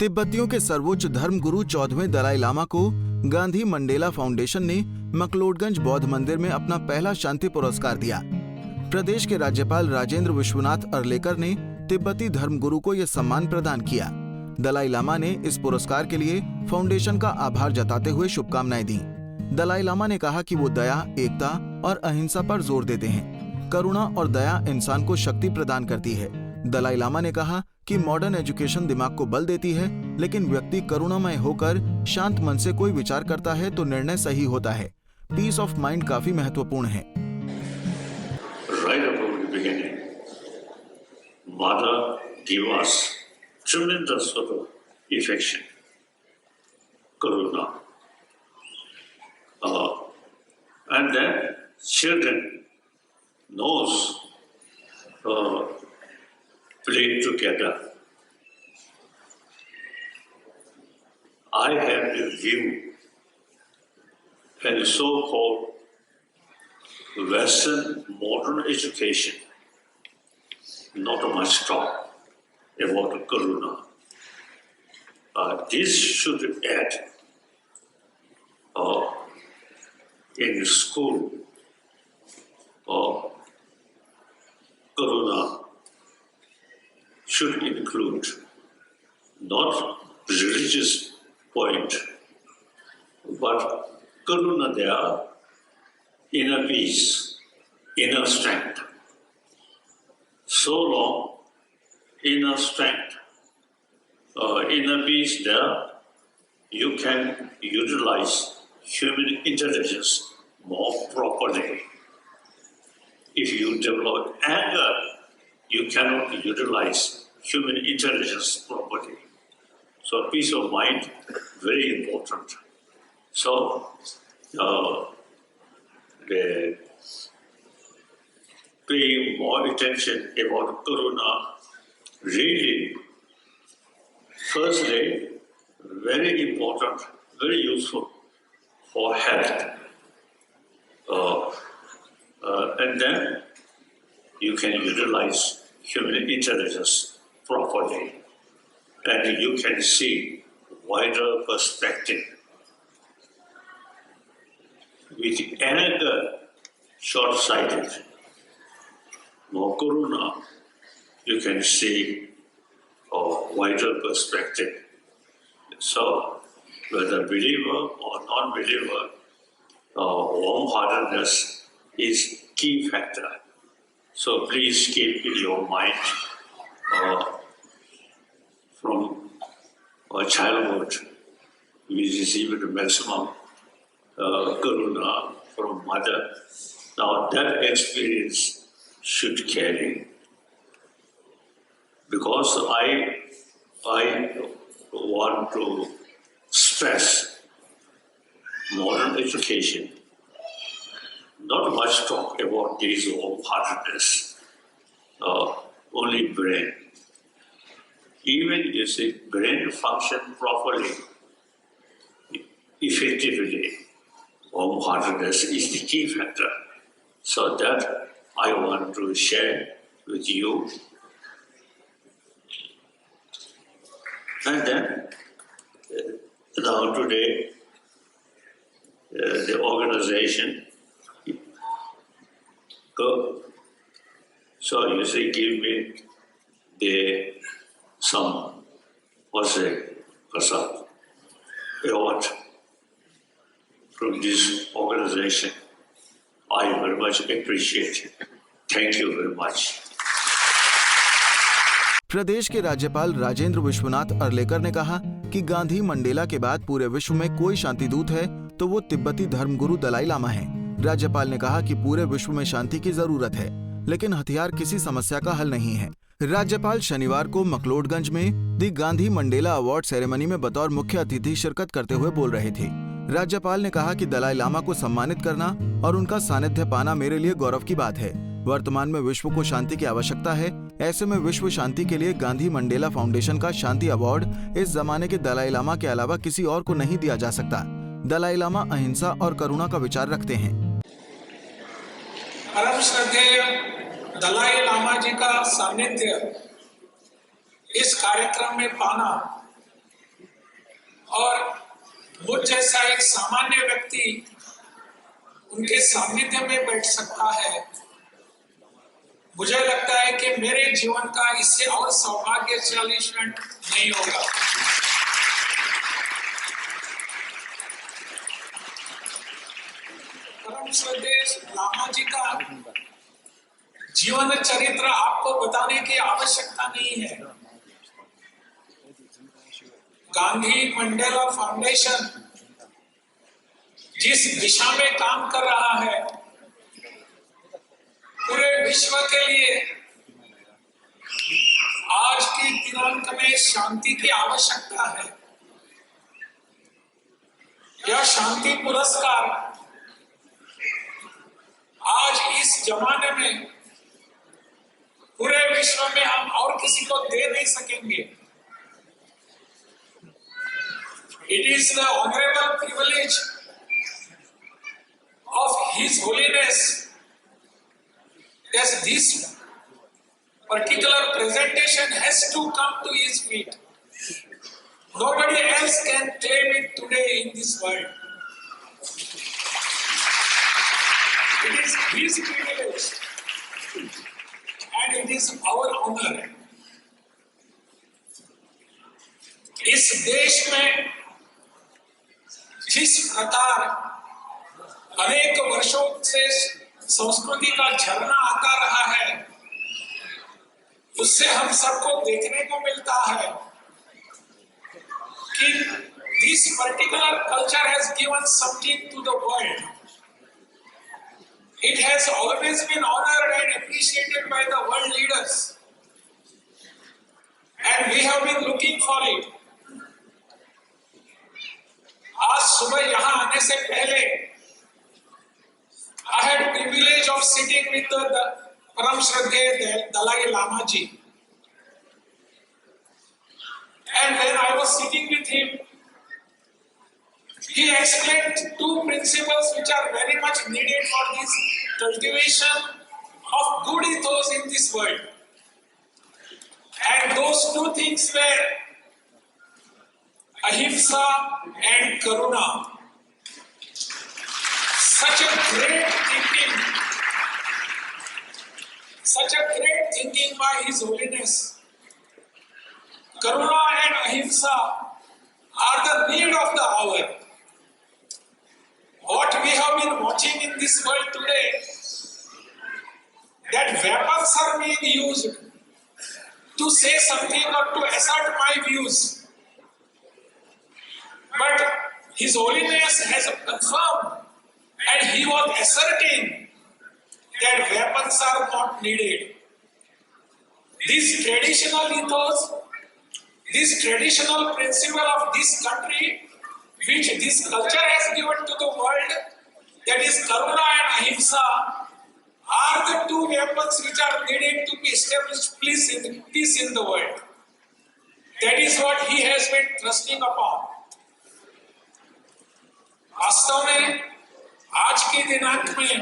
तिब्बतियों के सर्वोच्च धर्म गुरु 14वें दलाई लामा को गांधी मंडेला फाउंडेशन ने मकलोडगंज बौद्ध मंदिर में अपना पहला शांति पुरस्कार दिया। प्रदेश के राज्यपाल राजेंद्र विश्वनाथ अर्लेकर ने तिब्बती धर्म गुरु को यह सम्मान प्रदान किया। दलाई लामा ने इस पुरस्कार के लिए फाउंडेशन का आभार जताते हुए शुभकामनाएं दी। दलाई लामा ने कहा कि वो दया, एकता और अहिंसा पर जोर देते हैं। करुणा और दया इंसान को शक्ति प्रदान करती है। दलाई लामा ने कहा कि मॉडर्न एजुकेशन दिमाग को बल देती है, लेकिन व्यक्ति करुणामय होकर शांत मन से कोई विचार करता है तो निर्णय सही होता है। पीस ऑफ माइंड काफी महत्वपूर्ण है। Right from the beginning, Mother gave us tremendous sort of affection, karuna, and then children knows play together. I have a view and so-called Western modern education, not much talk about karuna. This should add in school karuna should include not religious point, but karuna there, inner peace, inner strength. So long inner strength, inner peace there, you can utilize human intelligence more properly. If you develop anger, you cannot utilize human intelligence properly. So peace of mind, very important. So they paying more attention about karuna, really, firstly, very important, very useful for health. And then you can utilize human intelligence properly, and you can see wider perspective. With anger, short-sighted, more karuna, you can see a wider perspective. So, whether believer or non-believer, warm-heartedness is key factor. So please keep in your mind from childhood, we receive the maximum karuna from mother. Now that experience should carry, because I want to stress modern education. Not much talk about this warm-heartedness, only brain. Even you see brain function properly, effectively, warm-heartedness is the key factor. So that I want to share with you. And then, now today, the organization, so you say, give me some, what's it, prasad, award from this organization. I very much appreciate it. Thank you very much. प्रदेश के राज्यपाल राजेंद्र विश्वनाथ अर्लेकर ने कहा कि Gandhi Mandela के बाद पूरे विश्व में कोई शांति दूत है तो वो तिब्बती धर्मगुरु दलाई लामा है। राज्यपाल ने कहा कि पूरे विश्व में शांति की जरूरत है, लेकिन हथियार किसी समस्या का हल नहीं है। राज्यपाल शनिवार को मकलोडगंज में दी गांधी मंडेला अवार्ड सेरेमनी में बतौर मुख्य अतिथि शिरकत करते हुए बोल रहे थे। राज्यपाल ने कहा कि दलाई लामा को सम्मानित करना और उनका सानिध्य पाना मेरे लिए गौरव की बात है। वर्तमान में विश्व को शांति की आवश्यकता है। ऐसे में विश्व शांति के लिए गांधी मंडेला फाउंडेशन का शांति अवार्ड इस जमाने के दलाई लामा के अलावा किसी और को नहीं दिया जा सकता। दलाई लामा अहिंसा और करुणा का विचार रखते हैं। परम श्रद्धेय दलाई लामा जी का सानिध्य इस कार्यक्रम में पाना और मुझ जैसा एक सामान्य व्यक्ति उनके सानिध्य में बैठ सकता है, मुझे लगता है कि मेरे जीवन का इससे और सौभाग्यशाली क्षण नहीं होगा। परम श्रद्धेय लामा जी का जीवन चरित्र आपको बताने की आवश्यकता नहीं है। गांधी मंडेला फाउंडेशन जिस दिशा में काम कर रहा है, पूरे विश्व के लिए आज की दिनांक में शांति की आवश्यकता है। यह शांति पुरस्कार आज इस जमाने में पूरे विश्व में हम और किसी को दे नहीं सकेंगे। It is the honorable privilege of His Holiness that this particular presentation has to come to his feet. Nobody else can claim it today in this world. It is his privilege and it is our honor. इस देश में जिस प्रकार अनेक वर्षों से संस्कृति का झरना आता रहा है, उससे हम सबको देखने को मिलता है कि this particular culture has given something to the world. It has always been honored and appreciated by the world leaders, and we have been looking for it. आज सुबह यहाँ आने से पहले I had privilege of sitting with the परम श्रद्धेय दलाई लामा जी, and when I was sitting with him, he explained two principles which are very much needed for this cultivation of good ethos in this world, and those two things were ahimsa and karuna. Such a great thinking by His Holiness. Karuna and ahimsa are the need of the hour. What we have been watching in this world today, that weapons are being used to say something or to assert my views. But His Holiness has confirmed, and he was asserting that weapons are not needed. This traditional ethos, this traditional principle of this country, which this culture has given to the world, that is karuna and ahimsa, are the two weapons which are needed to be established peace in the world. That is what he has been thrusting upon. वास्तव में आज के दिनांक में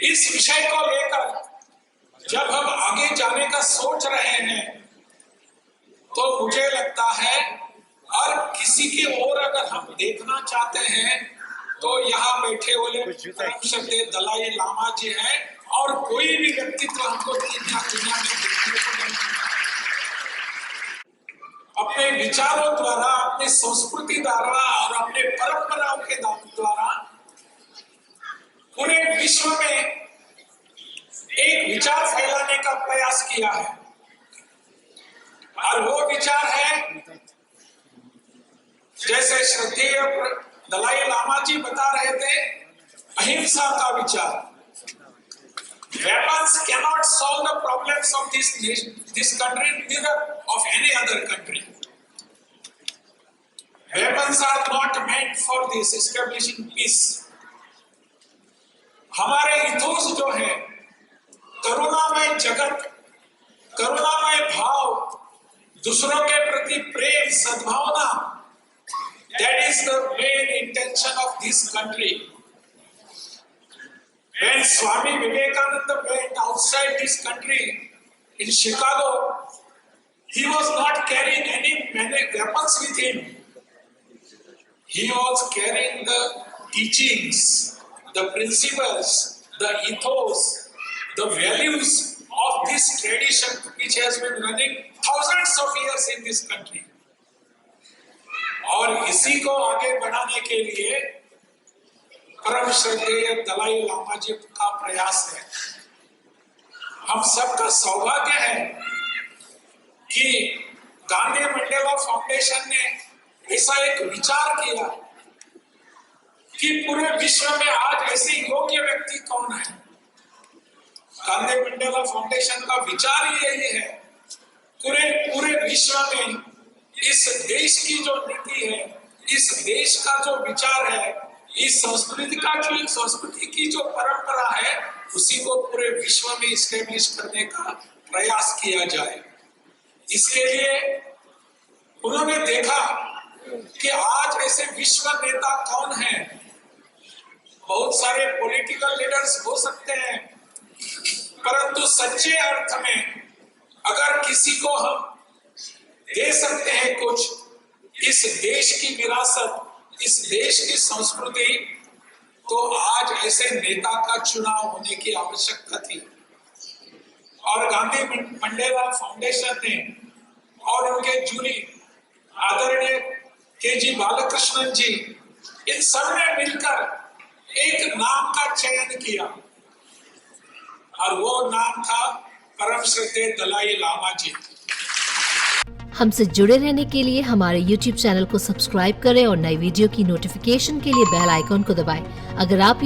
इस विषय को लेकर जब हम आगे जाने का सोच रहे हैं, तो मुझे लगता है और किसी की ओर अगर हम देखना चाहते हैं तो यहाँ बैठे हुए परम श्रद्धेय दलाई लामा जी हैं, और कोई भी व्यक्तित्व हमको दुनिया में देखने को नहीं मिलता। अपने विचारों द्वारा, अपने संस्कृति द्वारा और अपने परंपराओं के द्वारा पूरे विश्व में एक विचार फैलाने का प्रयास किया है, और वो विचार है, जैसे श्रद्धेय दलाई लामा जी बता रहे थे, अहिंसा का विचार। Weapons cannot solve the problems of this country, neither of any other country. Weapons are not meant for this establishing peace. हमारे इथोस जो है, करुणामय जगत, करुणामय भाव, दूसरों के प्रति प्रेम, सद्भावना, that is the main intention of this country. When Swami Vivekananda went outside this country in Chicago, he was not carrying any weapons with him. he was carrying the teachings, the principles, the ethos, the values of this tradition which has been running thousands of years in this country. और इसी को आगे बढ़ाने के लिए परम श्रद्धेय दलाई लामा जी का प्रयास है। हम सबका सौभाग्य है कि गांधी मंडेला फाउंडेशन ने ऐसा एक विचार किया कि पूरे विश्व में आज ऐसे योग्य व्यक्ति कौन है। गांधी मंडेला फाउंडेशन का विचार ही यही है, पूरे विश्व में इस देश की जो नीति है, इस देश का जो विचार है, इस संस्कृति की जो परंपरा है, उसी को पूरे विश्व में इस्टेब्लिश करने का प्रयास किया जाए। इसके लिए उन्होंने देखा कि आज ऐसे विश्व नेता कौन हैं। बहुत सारे पॉलिटिकल लीडर्स हो सकते हैं, परंतु सच्चे अर्थ में अगर किसी को हम दे सकते हैं कुछ, इस देश की विरासत, इस देश की संस्कृति, तो आज ऐसे नेता का चुनाव होने की आवश्यकता थी। और गांधी मंडेला फाउंडेशन ने और उनके जूरी आदरणीय के.जी. बालकृष्णन जी, इन सब ने मिलकर एक नाम का चयन किया और वो नाम था परम श्रद्धेय दलाई लामा जी। हमसे जुड़े रहने के लिए हमारे YouTube चैनल को सब्सक्राइब करें और नई वीडियो की नोटिफिकेशन के लिए बेल आइकॉन को दबाएं। अगर आप ये